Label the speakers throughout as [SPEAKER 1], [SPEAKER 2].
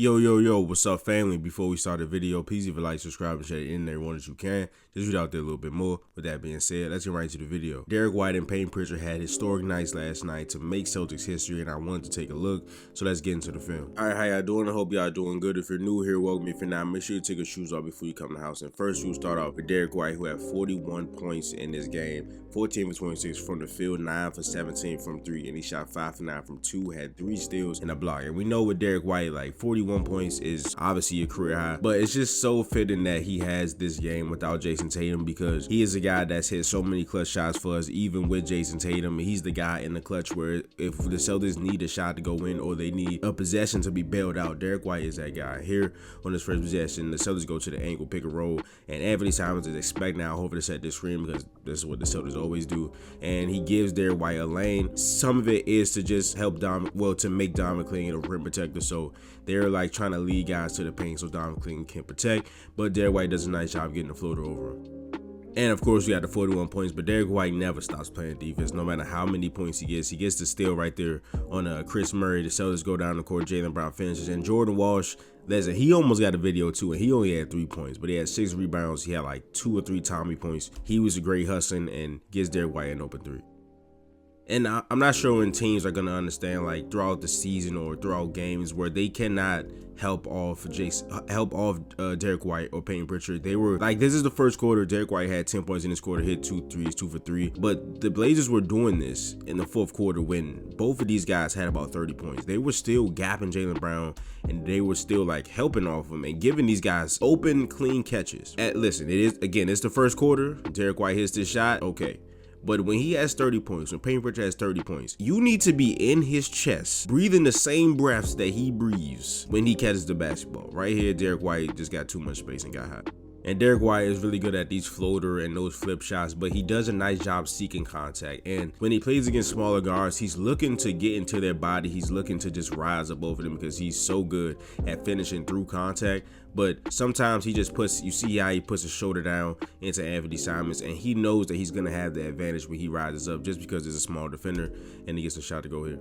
[SPEAKER 1] Yo, what's up, family? Before we start the video, please leave a like, subscribe, and share it in everyone that you can. Just read out there a little bit more. With that being said, let's get right into the video. Derek White and Payton Pritchard had historic nights last night to make Celtics history, and I wanted to take a look, so let's get into the film. All right, how y'all doing? I hope y'all doing good. If you're new here, welcome. If you're not, make sure you take your shoes off before you come to the house. And first, we'll start off with Derek White, who had 41 points in this game. 14 for 26 from the field, 9 for 17 from 3, and he shot 5 for 9 from 2, had 3 steals and a block. And we know with Derek White, like 41 points is obviously a career high, but it's just so fitting that he has this game without Jayson Tatum, because he is a guy that's hit so many clutch shots for us, even with Jayson Tatum. He's the guy in the clutch where if the Celtics need a shot to go in or they need a possession to be bailed out, Derek White is that guy. Here on this first possession, the Celtics go to the angle pick and roll, and Anthony Simons is expecting Al Horford to set this screen because this is what the Celtics always do, and he gives Derek White a lane. Some of it is to just help to make Don McClingan a rim protector, so they're like trying to lead guys to the paint so Don McClingan can protect, but Derek White does a nice job getting the floater over him. And of course, we got the 41 points, but Derek White never stops playing defense. No matter how many points he gets the steal right there on Chris Murray. The Celtics go down the court, Jaylen Brown finishes, and Jordan Walsh, listen, he almost got a video too, and he only had 3 points, but he had 6 rebounds. He had like 2 or 3 Tommy points. He was a great hustling and gives Derek White an open 3. And I'm not sure when teams are going to understand, like throughout the season or throughout games where they cannot help off Derek White or Payton Pritchard. They were like, this is the first quarter. Derek White had 10 points in this quarter, hit 2 threes, 2 for 3. But the Blazers were doing this in the fourth quarter when both of these guys had about 30 points. They were still gapping Jaylen Brown, and they were still like helping off him and giving these guys open, clean catches. Listen, it's the first quarter. Derek White hits this shot. Okay. But when he has 30 points, when Payton Pritchard has 30 points, you need to be in his chest, breathing the same breaths that he breathes when he catches the basketball. Right here, Derek White just got too much space and got hot. And Derek White is really good at these floater and those flip shots, but he does a nice job seeking contact. And when he plays against smaller guards, he's looking to get into their body. He's looking to just rise up over them because he's so good at finishing through contact. But sometimes he just you see how he puts his shoulder down into Anthony Simons, and he knows that he's going to have the advantage when he rises up just because he's a small defender and he gets a shot to go here.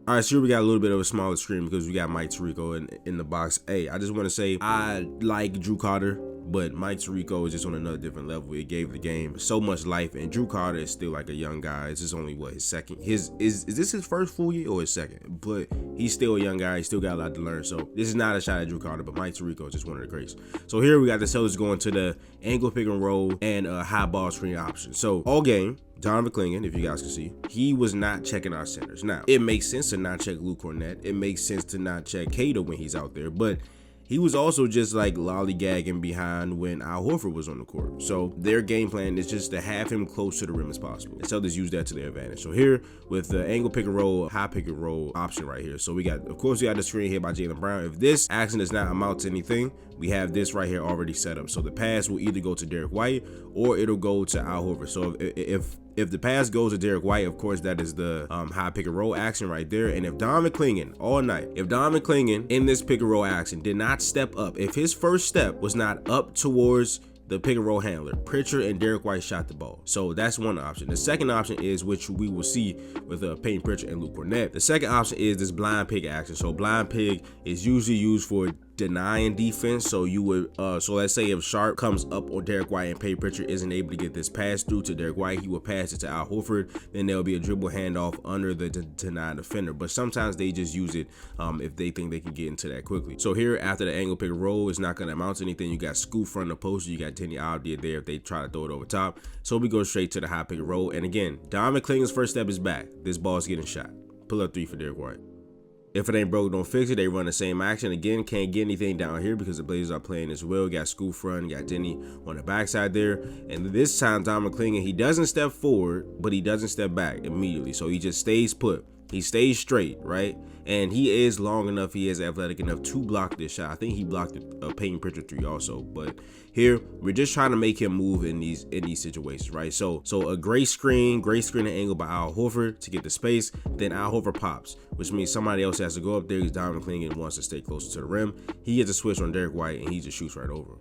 [SPEAKER 1] All right, so here we got a little bit of a smaller screen because we got Mike Tirico in the box. Hey, I just want to say I like Drew Carter, but Mike Tirico is just on another different level. It gave the game so much life, and Drew Carter is still like a young guy. It's just only his second. Is this his first full year or his second? But he's still a young guy. He still got a lot to learn. So this is not a shot at Drew Carter, but Mike Tirico is just one of the greats. So here we got the Celtics going to the angle pick and roll and a high ball screen option. So all game, Don McClingan, if you guys can see, he was not checking our centers. Now, it makes sense to not check Luke Cornett. It makes sense to not check Cato when he's out there, but he was also just like lollygagging behind when Al Horford was on the court. So their game plan is just to have him close to the rim as possible. And Celtics use that to their advantage. So here with the angle pick and roll, high pick and roll option right here. So we got the screen here by Jaylen Brown. If this action does not amount to anything, we have this right here already set up. So the pass will either go to Derek White or it'll go to Al Horford. So if the pass goes to Derek White, of course, that is the high pick and roll action right there. And if Don McClingan in this pick and roll action did not step up, if his first step was not up towards the pick and roll handler, Pritchard and Derek White shot the ball. So that's one option. The second option is, which we will see with Payton Pritchard and Luke Cornett. The second option is this blind pig action. So blind pig is usually used for denying defense. So you would so let's say if Sharp comes up on Derek White and Payton Pritchard isn't able to get this pass through to Derek White, he will pass it to Al Horford. Then there'll be a dribble handoff under the denied defender. But sometimes they just use it if they think they can get into that quickly. So here after the angle pick and roll, it's not going to amount to anything. You got Scoot front of the post. You got Denny Avdia there if they try to throw it over top. So we go straight to the high pick and roll. And again, Don McClingan's first step is back. This ball's getting shot. Pull up 3 for Derek White. If it ain't broke, don't fix it. They run the same action. Again, can't get anything down here because the Blazers are playing as well. Got Scoot front, got Denny on the backside there. And this time, Don McClingan, he doesn't step forward, but he doesn't step back immediately. So he just stays put. He stays straight, right? And he is long enough, he is athletic enough to block this shot. I think he blocked a Payton Pritchard 3 also. But here, we're just trying to make him move in these situations, right? So a great screen angle by Al Horford to get the space. Then Al Horford pops, which means somebody else has to go up there because Don McClingan wants to stay closer to the rim. He gets a switch on Derek White, and he just shoots right over.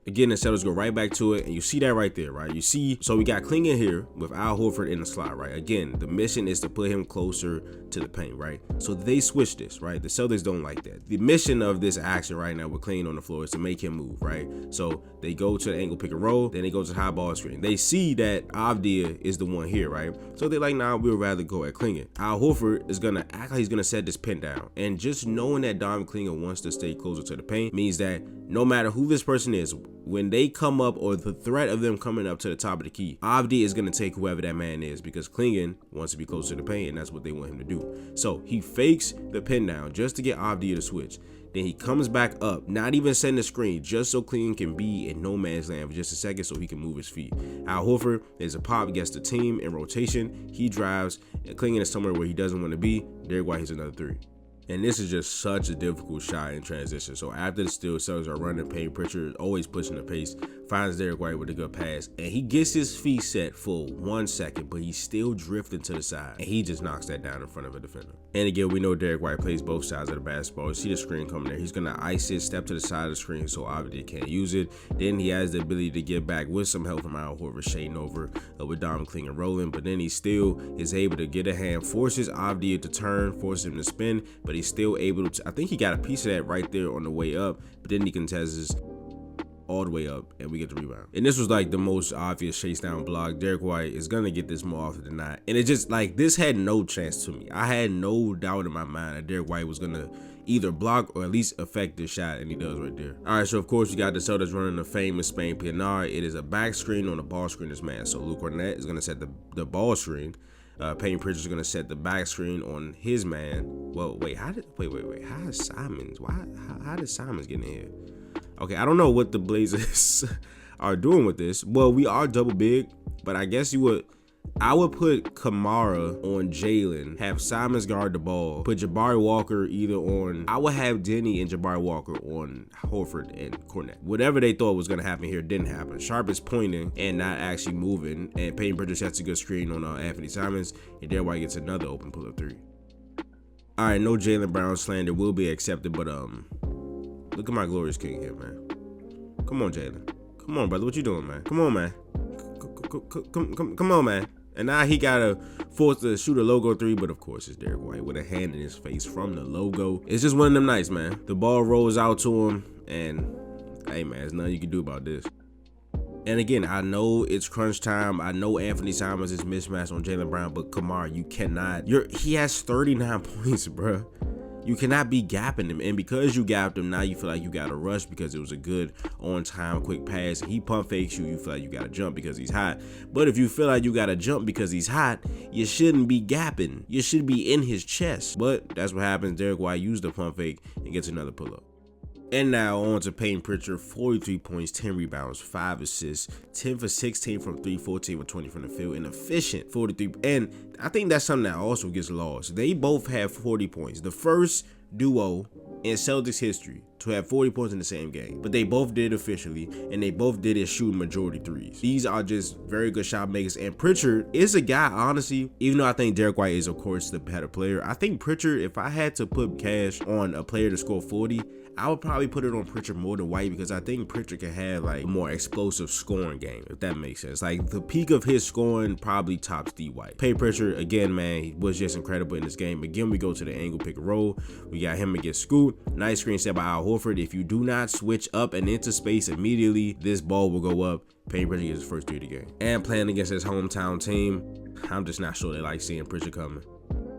[SPEAKER 1] Again, the Celtics go right back to it, and you see that right there, right? You see, so we got Clingan here with Al Horford in the slot, right? Again, the mission is to put him closer to the paint, right? So they switch this, right? The Celtics don't like that. The mission of this action right now with Clingan on the floor is to make him move, right? So they go to the angle pick and roll, then they go to the high ball screen. They see that Avdija is the one here, right? So they're like, nah, we'd rather go at Clingan. Al Horford is gonna act like he's gonna set this pin down. And just knowing that Dom Clingan wants to stay closer to the paint means that no matter who this person is, when they come up or the threat of them coming up to the top of the key, Avdija is going to take whoever that man is because Clingan wants to be close to the paint and that's what they want him to do. So he fakes the pin down just to get Avdija to switch. Then he comes back up, not even setting the screen, just so Clingan can be in no man's land for just a second so he can move his feet. Al Horford is a pop, gets the team in rotation. He drives, and Clingan is somewhere where he doesn't want to be. Derrick White hits another three. And this is just such a difficult shot in transition. So after the steal, Celtics are running paint. Pritchard always pushing the pace, finds Derrick White with a good pass, and he gets his feet set for 1 second, but he's still drifting to the side, and he just knocks that down in front of a defender. And again, we know Derrick White plays both sides of the basketball. You see the screen coming there. He's gonna ice it, step to the side of the screen so Avdija can't use it. Then he has the ability to get back with some help from Al Horford shading over with Dom Clingan rolling, but then he still is able to get a hand, forces Avdija to turn, forces him to spin, but he's still able to, I think he got a piece of that right there on the way up, but then he contests all the way up and we get the rebound. And this was like the most obvious chase down block. Derrick White is gonna get this more often than not. And it just like, this had no chance to me. I had no doubt in my mind that Derrick White was gonna either block or at least affect the shot, and he does right there. All right, so of course you got the Celtics running the famous Spain PNR. It is a back screen on the ball screener's man. So Luke Kornet is gonna set the ball screen. Payne Pritchard is gonna set the back screen on his man. Well, wait, how did Simons get in here? Okay, I don't know what the Blazers are doing with this. Well, we are double big, but I guess I would put Kamara on Jalen, have Simons guard the ball, put Jabari Walker either on, I would have Denny and Jabari Walker on Horford and Kornet. Whatever they thought was going to happen here didn't happen. Sharp is pointing and not actually moving, and Payne Pritchard sets a good screen on Anthony Simons, and Derrick White gets another open pull-up three. All right, no Jaylen Brown slander will be accepted, but look at my glorious king here, man. Come on, Jalen. Come on, brother. What you doing, man? Come on, man. Come on, man. And now he gotta force to shoot a logo three, but of course it's Derrick White with a hand in his face from the logo. It's just one of them nights, man. The ball rolls out to him, and hey, man, there's nothing you can do about this. And again, I know it's crunch time. I know Anthony Simons is mismatched on Jaylen Brown, but Kamara, you cannot. He has 39 points, bro. You cannot be gapping him, and because you gapped him, now you feel like you got to rush because it was a good on-time quick pass. He pump fakes you, you feel like you got to jump because he's hot. But if you feel like you got to jump because he's hot, you shouldn't be gapping. You should be in his chest. But that's what happens. Derrick White used the pump fake and gets another pull-up. And now on to Payne Pritchard, 43 points, 10 rebounds, 5 assists, 10 for 16 from 3, 14 for 20 from the field, and efficient 43. And I think that's something that also gets lost. They both have 40 points. The first duo in Celtics history to have 40 points in the same game, but they both did it officially, and they both did it shooting majority threes. These are just very good shot makers, and Pritchard is a guy, honestly, even though I think Derrick White is of course the better player, I think Pritchard, if I had to put cash on a player to score 40, I would probably put it on Pritchard more than White, because I think Pritchard can have like a more explosive scoring game, if that makes sense. Like the peak of his scoring probably tops D White. Payne Pritchard, again, man, he was just incredible in this game. Again, we go to the angle pick and roll. We got him against Scoot. Nice screen set by Al Horford. If you do not switch up and into space immediately, this ball will go up. Payne Pritchard gets his first 3 of the game. And playing against his hometown team, I'm just not sure they like seeing Pritchard coming.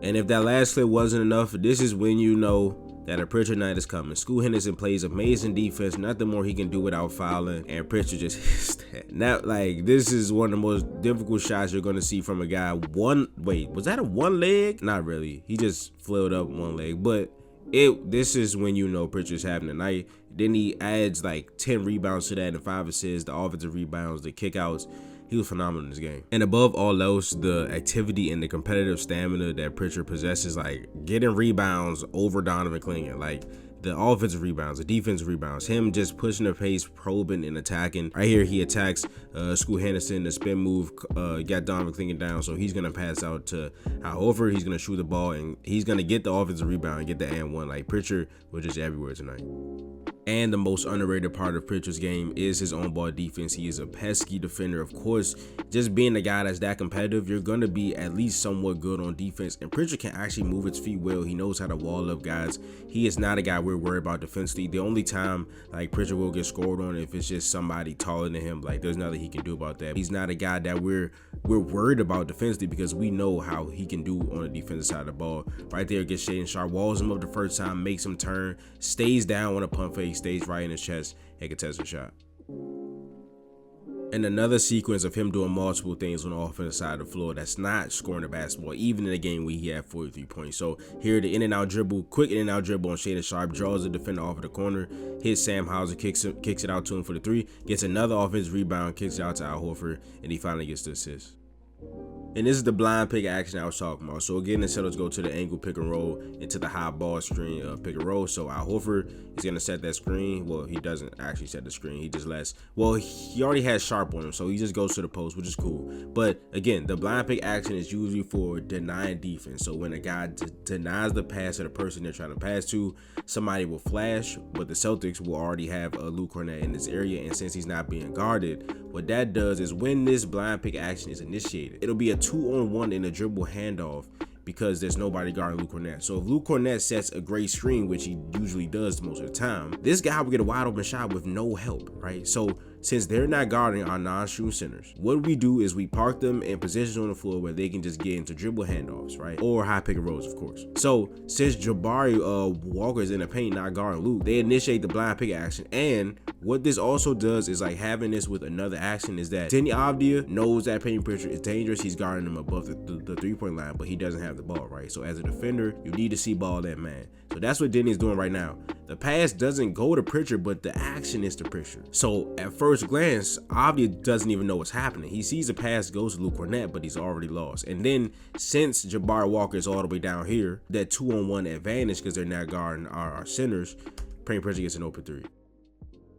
[SPEAKER 1] And if that last clip wasn't enough, this is when you know that a Pritchard night is coming. Scoot Henderson plays amazing defense, nothing more he can do without fouling, and Pritchard just hits that. Now, like, this is one of the most difficult shots you're gonna see from a guy. Wait, was that a one leg? Not really. He just flailed up one leg, but this is when you know Pritchard's having a night. Then he adds like 10 rebounds to that and 5 assists, the offensive rebounds, the kickouts. He was phenomenal in this game. And above all else, the activity and the competitive stamina that Pritchard possesses, like getting rebounds over Donovan Clingan, like the offensive rebounds, the defensive rebounds, him just pushing the pace, probing and attacking. Right here, he attacks Scoot Henderson, the spin move, got Donovan Clingan down, so he's gonna pass out to Al Horford. He's gonna shoot the ball, and he's gonna get the offensive rebound and get the and one. Like Pritchard was just everywhere tonight. And the most underrated part of Pritchard's game is his on ball defense. He is a pesky defender. Of course, just being a guy that's that competitive, you're going to be at least somewhat good on defense. And Pritchard can actually move his feet well. He knows how to wall up guys. He is not a guy we're worried about defensively. The only time like Pritchard will get scored on if it's just somebody taller than him. Like there's nothing he can do about that. He's not a guy that we're worried about defensively because we know how he can do on the defensive side of the ball. Right there gets Shaedon Sharpe, walls him up the first time, makes him turn, stays down on a pump fake, stays right in his chest, and contests a shot. And another sequence of him doing multiple things on the offensive side of the floor that's not scoring the basketball, even in a game where he had 43 points. So here, the in and out dribble, quick in and out dribble on Shaedon Sharpe, draws the defender off of the corner, hits Sam Hauser, kicks it out to him for the 3, gets another offensive rebound, kicks it out to Al Horford, and he finally gets the assist. And this is the blind pick action I was talking about. So again, the Celtics go to the angle pick and roll into the high ball screen pick and roll. So Al Horford is going to set that screen. Well, he doesn't actually set the screen. He just lets, well, he already has Sharpe on him. So he just goes to the post, which is cool. But again, the blind pick action is usually for denying defense. So when a guy denies the pass to the person they're trying to pass to, somebody will flash, but the Celtics will already have Luke Kornet in this area. And since he's not being guarded, what that does is when this blind pick action is initiated, it'll be a 2-on-1 in a dribble handoff because there's nobody guarding Luke Kornet. So if Luke Kornet sets a great screen, which he usually does most of the time, this guy will get a wide open shot with no help, right? So since they're not guarding our non-shooting centers, what we do is we park them in positions on the floor where they can just get into dribble handoffs, right? Or high pick and rolls, of course. So since Jabari Walker is in the paint, not guarding Luke, they initiate the blind pick action. And what this also does is like having this with another action is that Deni Avdija knows that Payton Pritchard is dangerous. He's guarding him above the three-point line, but he doesn't have the ball, right? So as a defender, you need to see ball that man. So that's what Deni is doing right now. The pass doesn't go to Pritchard, but the action is to Pritchard. So at first glance, Avdija doesn't even know what's happening. He sees the pass goes to Luke Kornet, but he's already lost. And then since Jabari Walker is all the way down here, that 2-on-1 advantage because they're not guarding our centers, Payton Pritchard gets an open 3.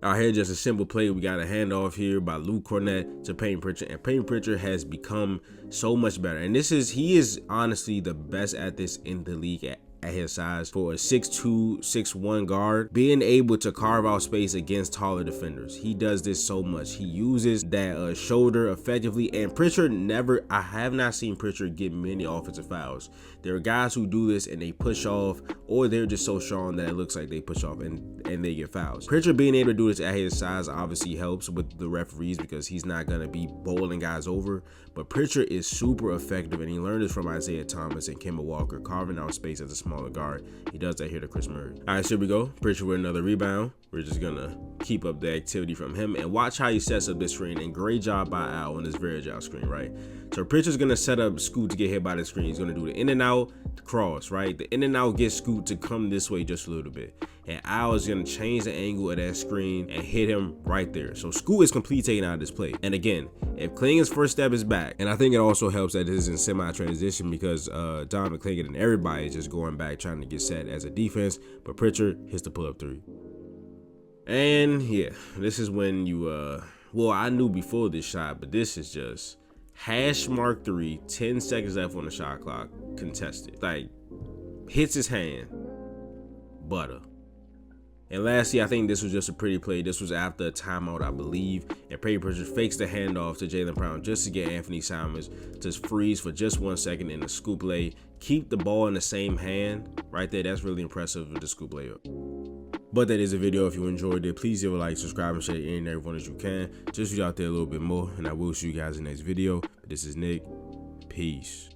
[SPEAKER 1] Out here, just a simple play. We got a handoff here by Luke Kornet to Payton Pritchard, and Payton Pritchard has become so much better. And he is honestly the best at this in the league at his size. For a 6'2", 6'1" guard, being able to carve out space against taller defenders. He does this so much. He uses that shoulder effectively, and Pritchard I have not seen Pritchard get many offensive fouls. There are guys who do this and they push off, or they're just so strong that it looks like they push off and they get fouls. Pritchard being able to do this at his size obviously helps with the referees because he's not going to be bowling guys over, but Pritchard is super effective, and he learned this from Isaiah Thomas and Kemba Walker, carving out space as a smaller guard. He does that here to Chris Murray. All right, so here we go. Pritchard with another rebound. We're just gonna keep up the activity from him and watch how he sets up this screen. And great job by Al on this very agile screen, right? So Pritchard's gonna set up Scoot to get hit by the screen. He's gonna do the in and out, the cross, right? The in and out gets Scoot to come this way just a little bit. And Al is gonna change the angle of that screen and hit him right there. So Scoot is completely taken out of this play. And again, if Clingan's first step is back, and I think it also helps that this is in semi-transition because Don McClingan and everybody is just going back trying to get set as a defense, but Pritchard hits the pull-up 3. And yeah, this is when you, well, I knew before this shot, but this is just hash mark 3, 10 seconds left on the shot clock, contested. Like, hits his hand, butter. And lastly, I think this was just a pretty play. This was after a timeout, I believe. And Payton Pritchard fakes the handoff to Jaylen Brown just to get Anthony Simons to freeze for just 1 second in the scoop lay. Keep the ball in the same hand right there. That's really impressive with the scoop layup. But that is a video. If you enjoyed it, please give a like, subscribe, and share it in everyone as you can. Just reach out there a little bit more, and I will see you guys in the next video. This is Nick. Peace.